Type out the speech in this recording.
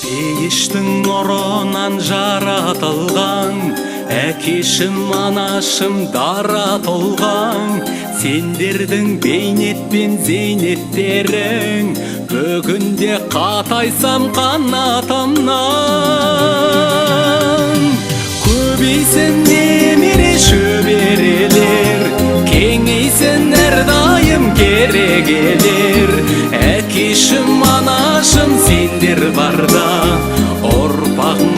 Пейіштің нұрынан жаратылған, әкешім анашым дара толған. Сендердің бейнет пен зейнеттерің бүгінде қатайсам қанатымнан. Көбейсін немере шөберелер, кеңейсін әрдайым керегелер. Әкешім анашым сендер барда ұрпағың